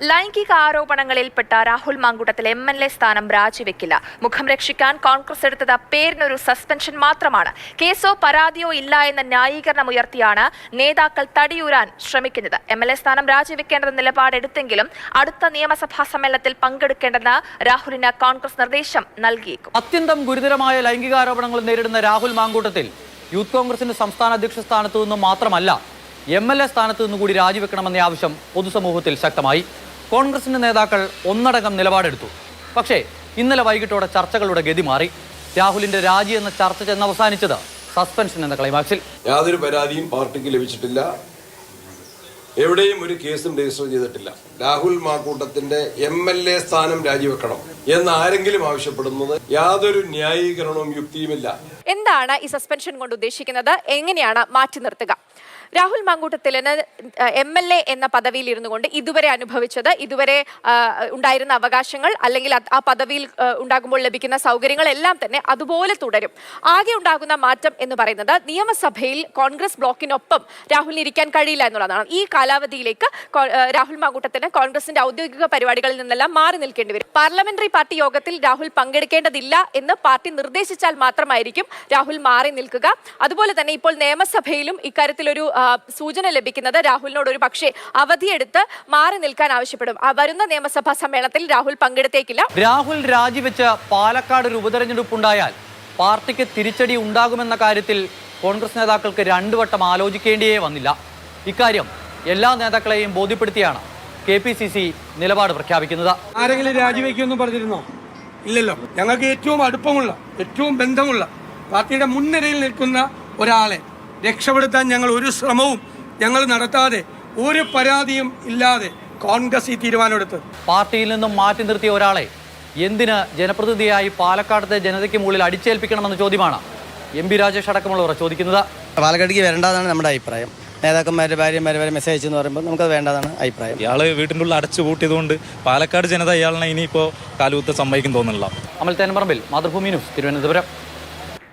ലൈംഗിക ആരോപണങ്ങളിൽപ്പെട്ട രാഹുൽ മാങ്കൂട്ടത്തിൽ MLA സ്ഥാനം രാജിവെക്കില്ല. മുഖം രക്ഷിക്കാൻ കോൺഗ്രസ് എടുത്തത് പേരിനൊരു സസ്പെൻഷൻ മാത്രമാണ്. കേസോ പരാതിയോ ഇല്ല എന്ന ന്യായീകരണം ഉയർത്തിയാണ് നേതാക്കൾ തടിയൂരാൻ ശ്രമിക്കുന്നത്. MLA സ്ഥാനം രാജിവെക്കേണ്ടെന്ന നിലപാടെടുത്തെങ്കിലും അടുത്ത നിയമസഭാ സമ്മേളനത്തിൽ പങ്കെടുക്കേണ്ടെന്ന് രാഹുലിന് കോൺഗ്രസ് നിർദ്ദേശം നൽകിയേക്കും. അത്യന്തം ഗുരുതരമായ ലൈംഗികാരോപണങ്ങൾ നേരിടുന്ന രാഹുൽ മാങ്കൂട്ടത്തിൽ യൂത്ത് കോൺഗ്രസിന്റെ സംസ്ഥാന അധ്യക്ഷ സ്ഥാനത്തു നിന്നും മാത്രമല്ല MLA സ്ഥാനത്ത് നിന്നുകൂടി രാജിവെക്കണമെന്ന ആവശ്യം പൊതുസമൂഹത്തിൽ ശക്തമായി. കോൺഗ്രസിന്റെ നേതാക്കൾ ഒന്നടങ്കം നിലപാടെടുത്തു. പക്ഷേ ഇന്നലെ വൈകിട്ടോടെ ചർച്ചകളുടെ ഗതി മാറി. രാഹുലിന്റെ രാജി എന്ന ചർച്ച ചെന്ന് അവസാനിച്ചത് സസ്പെൻഷൻ എന്ന ക്ലൈമാക്സിൽ. യാതൊരു പരാതിയും പാർട്ടിക്ക് ലഭിച്ചിട്ടില്ല, എവിടെയും ഒരു കേസും രജിസ്റ്റർ ചെയ്തിട്ടില്ല. രാഹുൽ മാങ്കൂട്ടത്തിന്റെ MLA സ്ഥാനം രാജിവെക്കണം എന്ന് ആരെങ്കിലും ആവശ്യപ്പെടുന്നത് യാതൊരു ന്യായീകരണവും യുക്തിയുമില്ല. എന്താണ് ഈ സസ്പെൻഷൻ കൊണ്ട് ഉദ്ദേശിക്കുന്നത്? എങ്ങനെയാണ് മാറ്റി നിർത്തുക? രാഹുൽ മാങ്കൂട്ടത്തിലിന് MLA എന്ന പദവിയിൽ ഇരുന്നു കൊണ്ട് ഇതുവരെ അനുഭവിച്ചത്, ഇതുവരെ ഉണ്ടായിരുന്ന അവകാശങ്ങൾ അല്ലെങ്കിൽ ആ പദവിയിൽ ഉണ്ടാകുമ്പോൾ ലഭിക്കുന്ന സൗകര്യങ്ങളെല്ലാം തന്നെ അതുപോലെ തുടരും. ആകെ ഉണ്ടാകുന്ന മാറ്റം എന്ന് പറയുന്നത് നിയമസഭയിൽ കോൺഗ്രസ് ബ്ലോക്കിനൊപ്പം രാഹുലിന് ഇരിക്കാൻ കഴിയില്ല എന്നുള്ളതാണ്. ഈ കാലാവധിയിലേക്ക് രാഹുൽ മാങ്കൂട്ടത്തിന് കോൺഗ്രസിന്റെ ഔദ്യോഗിക പരിപാടികളിൽ നിന്നെല്ലാം മാറി നിൽക്കേണ്ടി വരും. പാർലമെന്ററി പാർട്ടി യോഗത്തിൽ രാഹുൽ പങ്കെടുക്കേണ്ടതില്ല എന്ന് പാർട്ടി നിർദ്ദേശിച്ചാൽ മാത്രമായിരിക്കും രാഹുൽ മാറി നിൽക്കുക. അതുപോലെ തന്നെ ഇപ്പോൾ നിയമസഭയിലും ഇക്കാര്യത്തിലൊരു സൂചന ലഭിക്കുന്നത് രാഹുലിനോട് ഒരു പക്ഷേ അവധിയെടുത്ത് മാറി നിൽക്കാൻ ആവശ്യപ്പെടും. വരുന്ന നിയമസഭാ സമ്മേളനത്തിൽ രാഹുൽ പങ്കെടുത്തേക്കില്ല. രാഹുൽ രാജിവെച്ച് പാലക്കാട് ഒരു ഉപതെരഞ്ഞെടുപ്പുണ്ടായാൽ പാർട്ടിക്ക് തിരിച്ചടി ഉണ്ടാകുമെന്ന കാര്യത്തിൽ കോൺഗ്രസ് നേതാക്കൾക്ക് രണ്ടു വട്ടം ആലോചിക്കേണ്ടിയേ വന്നില്ല. ഇക്കാര്യം എല്ലാ നേതാക്കളെയും ബോധ്യപ്പെടുത്തിയാണ് KPCC നിലപാട് പ്രഖ്യാപിക്കുന്നത്. ആരെങ്കിലും രാജിവെക്കുമെന്ന് പറഞ്ഞിരുന്നോ? ഇല്ലല്ലോ. ഞങ്ങൾക്ക് ഏറ്റവും അടുപ്പമുള്ള, ഏറ്റവും ബന്ധമുള്ള, പാർട്ടിയുടെ മുൻനിരയിൽ നിൽക്കുന്ന ഒരാളെ രക്ഷപ്പെടുത്താൻ ഞങ്ങൾ ഒരു ശ്രമവും ഞങ്ങൾ നടത്താതെ, ഒരു പരാതിയും ഇല്ലാതെ കോൺഗ്രസ് ഈ തീരുമാനമെടുത്ത് പാർട്ടിയിൽ നിന്നും മാറ്റി നിർത്തിയ ഒരാളെ എന്തിന് ജനപ്രതിനിധിയായി പാലക്കാടത്തെ ജനതയ്ക്ക് മുകളിൽ അടിച്ചേൽപ്പിക്കണമെന്ന ചോദ്യമാണ് MP രാജേഷ് അടക്കമുള്ളവർ ചോദിക്കുന്നത്. പാലക്കാടേക്ക് വരേണ്ടതാണ് നമ്മുടെ അഭിപ്രായം. നേതാക്കന്മാരുടെ ഭാര്യമാരെ വരെ മെസ്സേജ് എന്ന് പറയുമ്പോൾ നമുക്കത് വേണ്ടതാണ് അഭിപ്രായം. ഇയാൾ വീട്ടിൻ്റെ ഉള്ളിൽ അടച്ചു പൂട്ടിയതുകൊണ്ട് പാലക്കാട് ജനത ഇയാളിനെ ഇനിയിപ്പോൾ കാലുകുത്ത സമ്മതിക്കും തോന്നുന്നില്ല. അമൽ തേൻപറമ്പിൽ, മാതൃഭൂമി ന്യൂസ്, തിരുവനന്തപുരം.